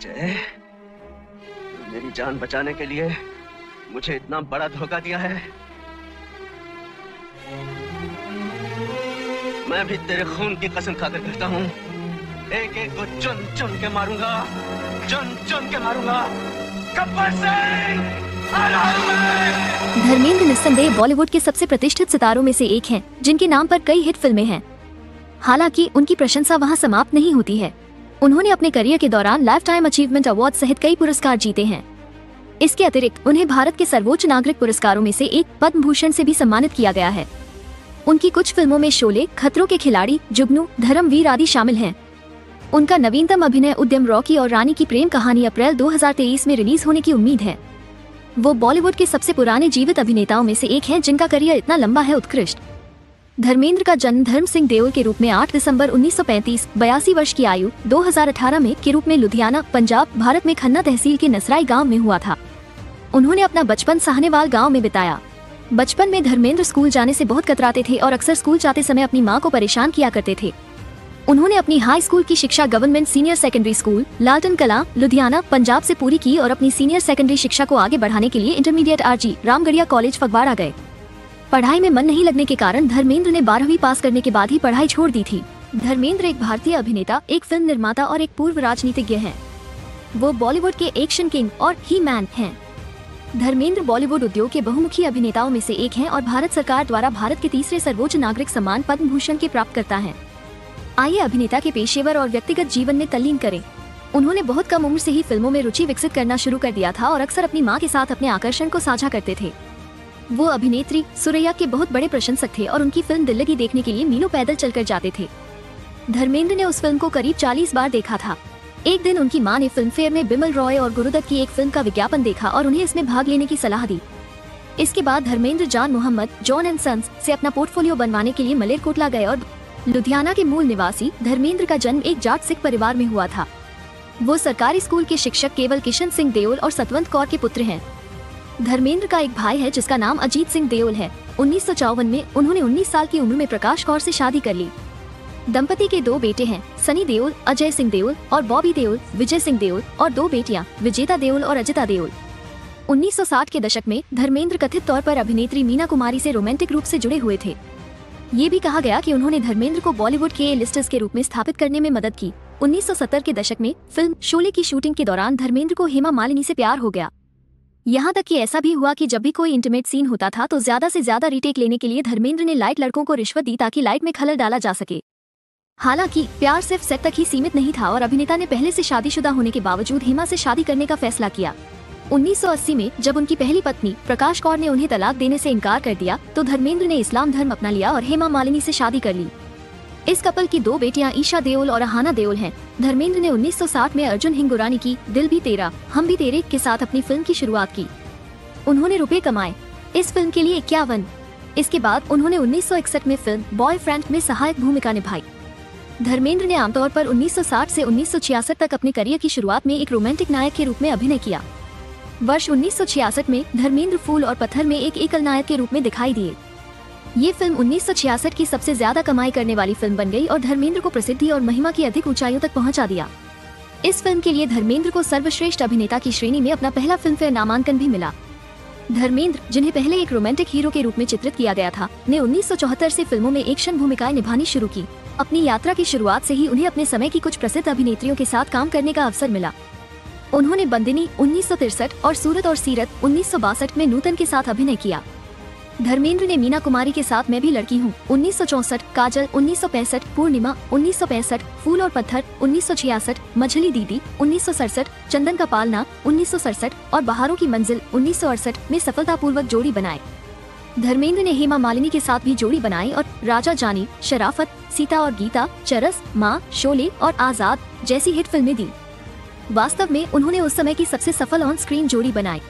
जय, मेरी जान बचाने के लिए मुझे इतना बड़ा धोखा दिया है। मैं भी तेरे खून की कसम खाकर कहता हूँ, एक एक को चुन चुन के मारूंगा, चुन चुन के मारूंगा। गब्बर सिंह, धर्मेंद्र निस्संदेह बॉलीवुड के सबसे प्रतिष्ठित सितारों में से एक हैं, जिनके नाम पर कई हिट फिल्में हैं। हालांकि उनकी प्रशंसा वहां समाप्त नहीं होती है। उन्होंने अपने करियर के दौरान लाइफ टाइम अचीवमेंट अवार्ड सहित कई पुरस्कार जीते हैं। इसके अतिरिक्त उन्हें भारत के सर्वोच्च नागरिक पुरस्कारों में से एक पद्म भूषण से भी सम्मानित किया गया है। उनकी कुछ फिल्मों में शोले, खतरों के खिलाड़ी, जुगनू, धर्मवीर आदि शामिल हैं। उनका नवीनतम अभिनय उद्यम रॉकी और रानी की प्रेम कहानी अप्रैल 2023 में रिलीज होने की उम्मीद है। वो बॉलीवुड के सबसे पुराने जीवित अभिनेताओं में से एक हैं, जिनका करियर इतना लंबा है उत्कृष्ट। धर्मेंद्र का जन्म धर्म सिंह देओल के रूप में 8 दिसंबर 1935, 82 वर्ष की आयु 2018 में के रूप में लुधियाना, पंजाब, भारत में खन्ना तहसील के नसराई गांव में हुआ था। उन्होंने अपना बचपन साहनेवाल गांव में बिताया। बचपन में धर्मेंद्र स्कूल जाने से बहुत कतराते थे और अक्सर स्कूल जाते समय अपनी मां को परेशान किया करते थे। उन्होंने अपनी हाई स्कूल की शिक्षा गवर्नमेंट सीनियर सेकेंडरी स्कूल लालटन कला, लुधियाना, पंजाब से पूरी की और अपनी सीनियर सेकेंडरी शिक्षा को आगे बढ़ाने के लिए intermediate RG Ramgarhia college Phagwara गए। पढ़ाई में मन नहीं लगने के कारण धर्मेंद्र ने 12वीं पास करने के बाद ही पढ़ाई छोड़ दी थी। धर्मेंद्र एक भारतीय अभिनेता, एक फिल्म निर्माता और एक पूर्व राजनीतिज्ञ हैं। वो बॉलीवुड के एक्शन किंग और ही मैन हैं। धर्मेंद्र बॉलीवुड उद्योग के बहुमुखी अभिनेताओं में से एक हैं और भारत सरकार द्वारा भारत के तीसरे सर्वोच्च नागरिक सम्मान पद्म भूषण के प्राप्तकर्ता हैं। आइए अभिनेता के पेशेवर और व्यक्तिगत जीवन में तल्लीन करें। उन्होंने बहुत कम उम्र से ही फिल्मों में रुचि विकसित करना शुरू कर दिया था और अक्सर अपनी मां के साथ अपने आकर्षण को साझा करते थे। वो अभिनेत्री सुरैया के बहुत बड़े प्रशंसक थे और उनकी फिल्म दिल्लगी देखने के लिए मीलों पैदल चलकर जाते थे। धर्मेंद्र ने उस फिल्म को करीब 40 बार देखा था। एक दिन उनकी मां ने फिल्म फेयर में बिमल रॉय और गुरुदत्त की एक फिल्म का विज्ञापन देखा और उन्हें इसमें भाग लेने की सलाह दी। इसके बाद धर्मेंद्र जान मोहम्मद जॉन एंड सन्स से अपना पोर्टफोलियो बनवाने के लिए मलेरकोटला गए और लुधियाना के मूल निवासी धर्मेंद्र का जन्म एक जाट सिख परिवार में हुआ था। वो सरकारी स्कूल के शिक्षक केवल किशन सिंह देओल और सतवंत कौर के पुत्र हैं। धर्मेंद्र का एक भाई है जिसका नाम अजीत सिंह देओल है। 1954 में उन्होंने 19 साल की उम्र में प्रकाश कौर से शादी कर ली। दंपति के 2 बेटे हैं, सनी देओल, अजय सिंह देओल और बॉबी देओल, विजय सिंह देओल और 2 बेटियां, विजेता देओल और अजिता देओल। 1960 के दशक में धर्मेंद्र कथित तौर पर अभिनेत्री मीना कुमारी से रोमांटिक रूप से जुड़े हुए थे। ये भी कहा गया कि उन्होंने धर्मेंद्र को बॉलीवुड के लिस्टर्स के रूप में स्थापित करने में मदद की। 1970 के दशक में फिल्म शोले की शूटिंग के दौरान धर्मेंद्र को हेमा मालिनी से प्यार हो गया। यहाँ तक कि ऐसा भी हुआ कि जब भी कोई इंटीमेट सीन होता था तो ज्यादा से ज्यादा रीटेक लेने के लिए धर्मेंद्र ने लाइट लड़कों को रिश्वत दी ताकि लाइट में खलल डाला जा सके। हालांकि प्यार सिर्फ सेट तक ही सीमित नहीं था और अभिनेता ने पहले से शादीशुदा होने के बावजूद हेमा से शादी करने का फैसला किया। 1980 में जब उनकी पहली पत्नी प्रकाश कौर ने उन्हें तलाक देने से इनकार कर दिया तो धर्मेंद्र ने इस्लाम धर्म अपना लिया और हेमा मालिनी से शादी कर ली। इस कपल की 2 बेटियां ईशा देओल और अहाना देओल हैं। धर्मेंद्र ने 1960 में अर्जुन हिंगुरानी की दिल भी तेरा हम भी तेरे के साथ अपनी फिल्म की शुरुआत की। उन्होंने रुपए कमाए इस फिल्म के लिए 51। इसके बाद उन्होंने 1961 में फिल्म बॉयफ्रेंड में सहायक भूमिका निभाई। धर्मेंद्र ने आमतौर पर 1960 से 1966 तक अपने करियर की शुरुआत में एक रोमांटिक नायक के रूप में अभिनय किया। वर्ष 1966 में धर्मेंद्र फूल और पत्थर में एक एकल नायक के रूप में दिखाई दिए। ये फिल्म 1966 की सबसे ज्यादा कमाई करने वाली फिल्म बन गई और धर्मेंद्र को प्रसिद्धि और महिमा की अधिक ऊंचाइयों तक पहुंचा दिया। इस फिल्म के लिए धर्मेंद्र को सर्वश्रेष्ठ अभिनेता की श्रेणी में अपना पहला फिल्मफेयर नामांकन भी मिला। धर्मेंद्र, जिन्हें पहले एक रोमांटिक हीरो के रूप में चित्रित किया गया था, ने 1974 से फिल्मों में एक्शन भूमिकाएं निभानी शुरू की। अपनी यात्रा की शुरुआत से ही उन्हें अपने समय की कुछ प्रसिद्ध अभिनेत्रियों के साथ काम करने का अवसर मिला। उन्होंने बंदिनी 1963 और सूरत और सीरत 1962 में नूतन के साथ अभिनय किया। धर्मेंद्र ने मीना कुमारी के साथ मैं भी लड़की हूँ 1964, काजल 1965, पूर्णिमा 1965, फूल और पत्थर 1966, मझली दीदी 1967, चंदन का पालना 1967 और बहारों की मंजिल 1968 में सफलतापूर्वक जोड़ी बनाए। धर्मेंद्र ने हेमा मालिनी के साथ भी जोड़ी बनाई और राजा जानी, शराफत, सीता और गीता, चरस, माँ, शोले और आजाद जैसी हिट फिल्में दी। वास्तव में उन्होंने उस समय की सबसे सफल ऑन स्क्रीन जोड़ी बनाई।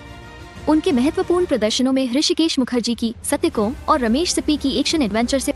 उनके महत्वपूर्ण प्रदर्शनों में ऋषिकेश मुखर्जी की सत्यकोम और रमेश सिप्पी की एक्शन एडवेंचर से